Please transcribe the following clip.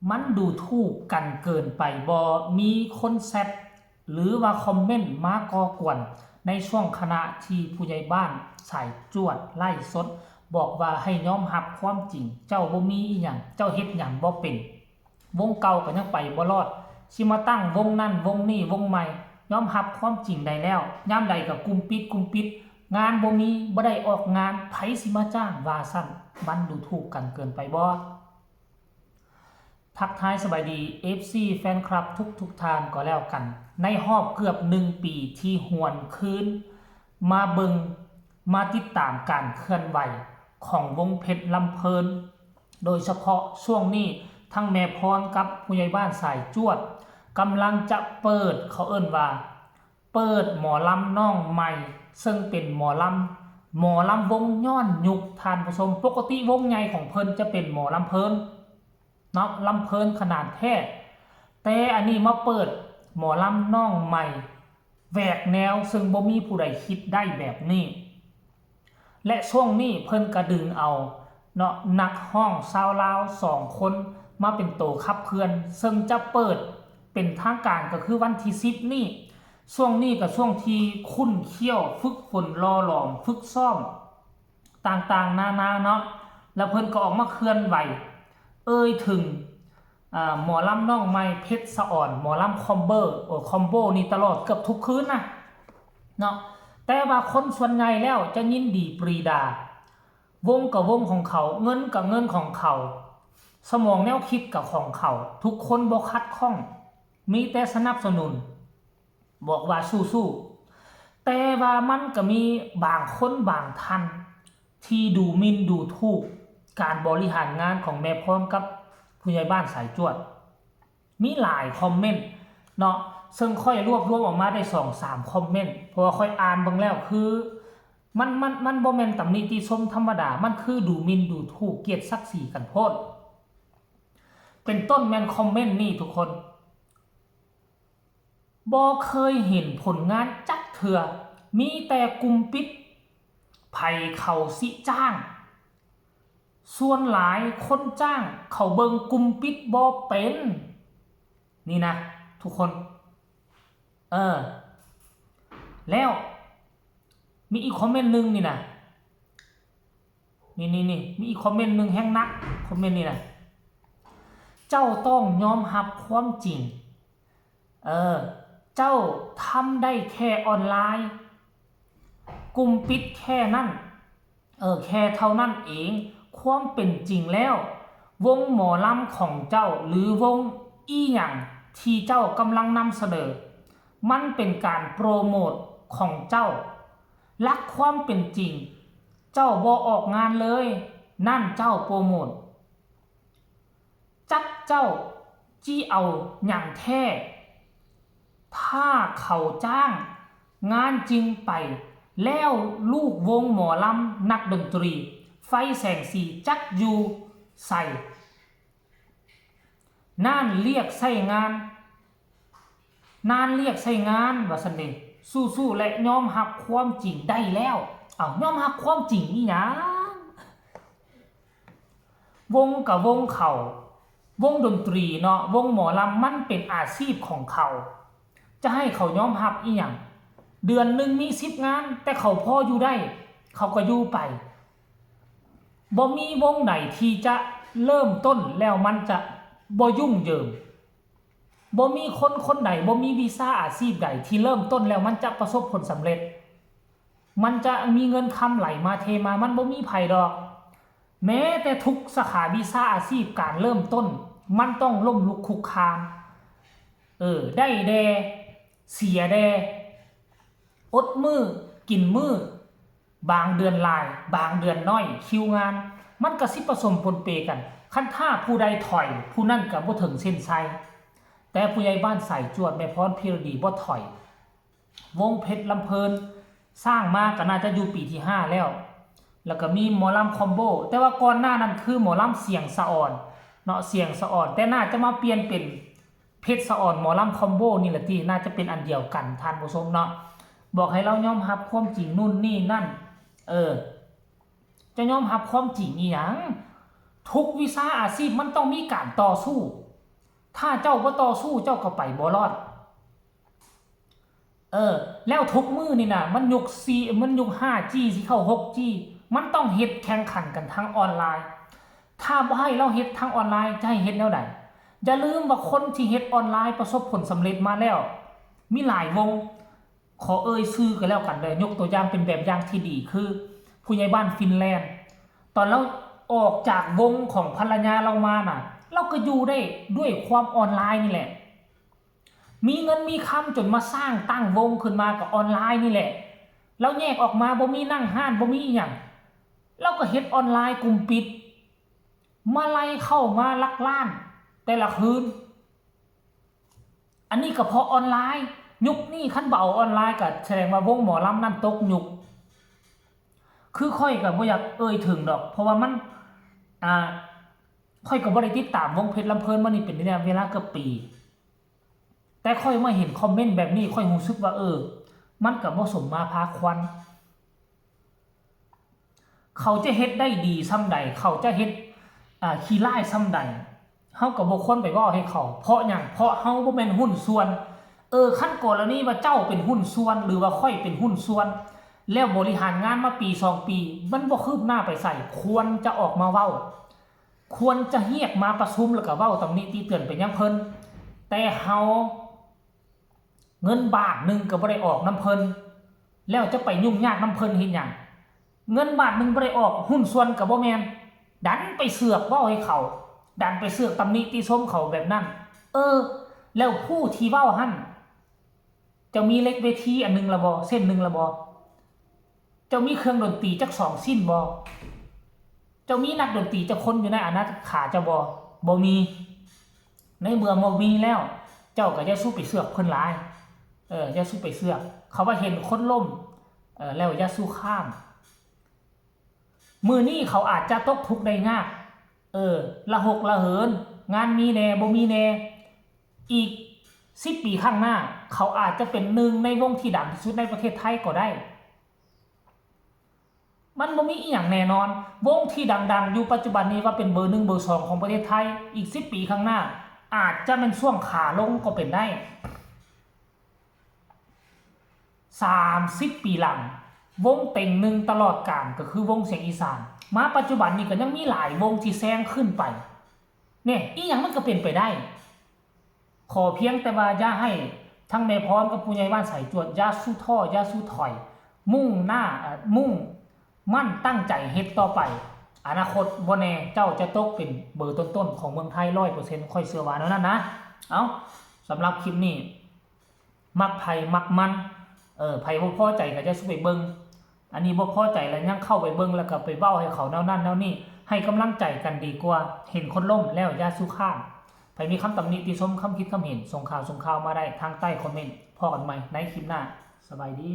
มันดูถูกกันเกินไปบ่มีคนแซดหรือว่าคอมเมนต์มาก่อกวนในช่วงขณะที่ผู้ใหญ่บ้านสายจวดไล่สดบอกว่าให้ยอมรับความจริงเจ้าบ่มีอีหยังเจ้าเฮ็ดหยังบ่เป็นวงเก่าก็ยังไปบ่รอดสิมาตั้งวงนั่นวงนี้วงใหม่ยอมรับความจริงได้แล้วยามใดก็กุมปิดงานบ่มีบ่ได้ออกงานไผสิมาจ้างว่าซั่นมันดูถูกกันเกินไปบ่ทักทายสบายดี FC แฟนคลับทุกท่านก็แล้วกันในรอบเกือบ1 ปีที่หวนคืนมาเบิงมาติดตามการเคลื่อนไหวของวงเพชรลำเพลินโดยเฉพาะช่วงนี้ทั้งแม่พรกับผู้ใหญ่บ้านสายจวดกำลังจะเปิดเขาเอิ้นว่าเปิดหมอลำน้องใหม่ซึ่งเป็นหมอลำวงย้อนยุคท่านผู้ชมปกติวงใหญ่ของเพิ่นจะเป็นหมอลำเพลินเนาะลำเพลินขนาดแท้แต่อันนี้มาเปิดหมอลำน้องใหม่แหวกแนวซึ่งบ่มีผู้ใดคิดได้แบบนี้และช่วงนี้เพิ่นกระดึงเอาเนาะนักห้องชาวลาว2 คนมาเป็นโตขับเคลื่อนซึ่งจะเปิดเป็นทางการก็คือวันที่10นี้ช่วงนี้กับช่วงที่คุ้นเคี่ยวฝึกฝนรอหลอมฝึกซ้อมต่างๆนาเนาะแล้วเพิ่นก็ออกมาเคลื่อนไหวถึงหมอลำน้องใหม่เพชรสะอ่อนหมอลำคอมโบนี่ตลอดเกือบทุกคืนนะเนาะแต่ว่าคนส่วนใหญ่แล้วจะยินดีปรีดาวงกับวงของเขาเงินกับเงินของเขาสมองแนวคิดกับของเขาทุกคนบ่คัดข้องมีแต่สนับสนุนบอกว่าสู้ๆแต่ว่ามันก็มีบางคนบางท่านที่ดูหมิ่นดูถูกการบริหารงานของแม่พรกับผู้ใหญ่บ้านสายจวดมีหลายคอมเมนต์เนาะซึ่งค่อยรวบรวมออกมาได้ 2-3 คอมเมนต์เพราะว่าค่อยอ่านเบิ่งแล้วคือมันบ่แม่นตำหนิติชมธรรมดามันคือดูหมิ่นดูถูกเกียรติศักดิ์ศรีกันโพดเป็นต้นแม่นคอมเมนต์นี่ทุกคนบ่เคยเห็นผลงานจักเทื่อมีแต่กลุ่มปิดไผเขาสิจ้างส่วนหลายคนจ้างเขาเบิงกลุ่มปิดบ่เป็นนี่นะทุกคนแล้วมีอีกคอมเมนต์นึงนี่นะนี่มีอีกคอมเมนต์นึงแห้งนักคอมเมนต์นี่นะเจ้าต้องยอมรับความจริงเจ้าทำได้แค่ออนไลน์กลุ่มปิดแค่นั้นแค่เท่านั้นเองความเป็นจริงแล้ววงหมอลำของเจ้าหรือวงอีหยังที่เจ้ากำลังนำเสนอมันเป็นการโปรโมทของเจ้าลักความเป็นจริงเจ้าบ่ออกงานเลยนั่นเจ้าโปรโมทจักเจ้าจี้เอาอย่างแท้ถ้าเขาจ้างงานจริงไปแล้วลูกวงหมอลำนักดนตรีไฟแสงสีจักอยู่ใส่น่านเรียกใส่งานว่าซั่นเด้สู้ๆและยอมรับความจริงได้แล้วยอมรับความจริงอีหยังวงกับวงเขาวงดนตรีเนาะวงหมอลำมันเป็นอาชีพของเขาจะให้เขายอมรับอีหยังเดือนหนึ่งมี10 งานแต่เขาพออยู่ได้เขาก็อยู่ไปบ่มีวงไหนที่จะเริ่มต้นแล้วมันจะบ่ยุ่งเหยิงบ่มีคนใดบ่มีวีซ่าอาชีพใดที่เริ่มต้นแล้วมันจะประสบผลสำเร็จมันจะมีเงินคำไหลมาเทมามันบ่มีไผดอกแม้แต่ทุกสาขาวีซ่าอาชีพการเริ่มต้นมันต้องล้มลุกคลุกคลานได้แดเสียแดอดมือกินมือบางเดือนหลายบางเดือนน้อยคิวงานมันก็สิผสมปนเปกันคันถ้าผู้ใดถอยผู้นั้นก็บ่ถึงเส้นชัยแต่ผู้ใหญ่บ้านสายจวดแม่พรพิรดีบ่ถอยวงเพชรลำเพลินสร้างมาก็น่าจะอยู่ปีที่5แล้วก็มีหมอลำคอมโบแต่ว่าก่อนหน้านั้นคือหมอลำเสียงสะอ่อนเนาะเสียงสะอ่อนแต่น่าจะมาเปลี่ยนเป็นเพชรสะอ่อนหมอลำคอมโบนี่แหละที่น่าจะเป็นอันเดียวกันท่านผู้ชมเนาะบอกให้เรายอมรับความจริงนู่นนี่นั่นจะยอมรับความจริงอีหยังทุกวิชาอาชีพมันต้องมีการต่อสู้ ถ้าเจ้าบ่ต่อสู้เจ้าก็ไปบ่รอดแล้วทุกมือนี่นะมันยุค4มันยุค 5G สิเข้า 6G มันต้องเฮ็ดแข่งขันกันทางออนไลน์ถ้าบ่ให้เราเฮ็ดทางออนไลน์จะให้เฮ็ดแนวใดอย่าลืมว่าคนที่เฮ็ดออนไลน์ประสบผลสำเร็จมาแล้วมีหลายวงขอชื่อกันแล้วกันเลยยกตัวอย่างเป็นแบบอย่างที่ดีคือผู้ใหญ่บ้านฟินแลนด์ตอนเราออกจากวงของภรรยาเรามาน่ะเราก็อยู่ได้ด้วยความออนไลน์นี่แหละมีเงินมีคำจนมาสร้างตั้งวงขึ้นมากับออนไลน์นี่แหละแล้วแยกออกมาบ่มีนั่งห้านบ่มีอย่างเราก็เฮ็ดออนไลน์กลุ่มปิดมาไล่เข้ามาลักล้านแต่ละคืนอันนี้ก็เพราะออนไลน์ยุคนี้ขั้นเบาออนไลน์ก็แสดงว่าวงหมอลำนั่นตกยุคคือค่อยก็บ่อยากถึงดอกเพราะว่ามันค่อยก็บ่ได้ติดตามวงเพชรลำเพลินมานี่เป็นเวลาเกือบปีแต่ค่อยมาเห็นคอมเมนต์แบบนี้ค่อยรู้สึกว่ามันก็บ่สมมาพาควันเขาจะเฮ็ดได้ดีซ้ำใดเขาจะเฮ็ดขี้ร้ายซ้ำใดเฮาก็บ่ควรไปเว้าให้เขาเพราะหยังเพราะเฮาบ่แม่นหุ้นส่วนขั้นกรณีว่าเจ้าเป็นหุ้นส่วนหรือว่าค่อยเป็นหุ้นส่วนแล้วบริหารงานมาปี2ปีมันบ่คืบหน้าไปใส่ควรจะออกมาเว้าควรจะเรียกมาประชุมแล้วก็เว้าตำหนิติเตือนไปยังเพิ่นแต่เฮาเงินบาทนึงก็บ่ได้ออกนำเพิ่นแล้วจะไปยุ่งยากนำเพิ่นเฮ็ดหยังเงินบาทนึงบ่ได้ออกหุ้นส่วนก็บ่แม่นดันไปเสือกเว้าให้เขาดันไปเสือกตำหนิติชมเขาแบบนั้นแล้วผู้ที่เว้าหั่นจะมีเล็กเวทีอันนึงละบ่เส้นนึงละบ่จะมีเครื่องดนตรีจัก2สิ้นบ่จะมีนักดนตรีจักคนอยู่ในอนาคาจะบ่มีในเมื่อบ่มีแล้วเจ้าก็อย่าสู้ไปเสือกเพิ่นหลายอย่าสู้ไปเสือกเขาว่าเห็นคนล้มแล้วอย่าสู้ข้ามมื้อนี้เขาอาจจะตกทุกข์ได้ยากละหกละเหินงานมีแน่บ่มีแน่อีก10ปีข้างหน้าเขาอาจจะเป็นหนึ่งในวงที่ดังที่สุดในประเทศไทยก็ได้มันบ่มีอีหยังแน่นอนวงที่ดังๆอยู่ปัจจุบันนี้ว่าเป็นเบอร์1เบอร์2ของประเทศไทยอีก10ปีข้างหน้าอาจจะเป็นช่วงขาลงก็เป็นได้30ปีหลังวงเต็งหนึ่งตลอดกาลก็คือวงเสียงอีสานมาปัจจุบันนี้ก็ยังมีหลายวงที่แซงขึ้นไปเนี่ยอีหยังมันก็เป็นไปได้ขอเพียงแต่ว่าอย่าให้ทั้งแม่พรกับผู้ใหญ่บ้านใส่จวดอย่าสู้ท้ออย่าสู้ถอยมุ่งมั่นตั้งใจเฮ็ดต่อไปอนาคตบ่แน่เจ้าจะตกเป็นเบอร์ต้นๆของเมืองไทย 100% ค่อยเชื่อว่านั้นนะเอาสำหรับคลิปนี้มักไผมักมันไผบ่พอใจก็จะสู้ไปเบิ่งอันนี้บ่พอใจแล้วยังเข้าไปเบิ่งแล้วก็ไปเว้าให้เขาแนวนั้นแนวนี้ให้กำลังใจกันดีกว่าเห็นคนล้มแล้วอย่าสู้ข้ามใครมีคำตำหนิติชมคำคิดคำเห็นส่งข่าวมาได้ทางใต้คอมเมนต์พอกันใหม่ในคลิปหน้าสบายดี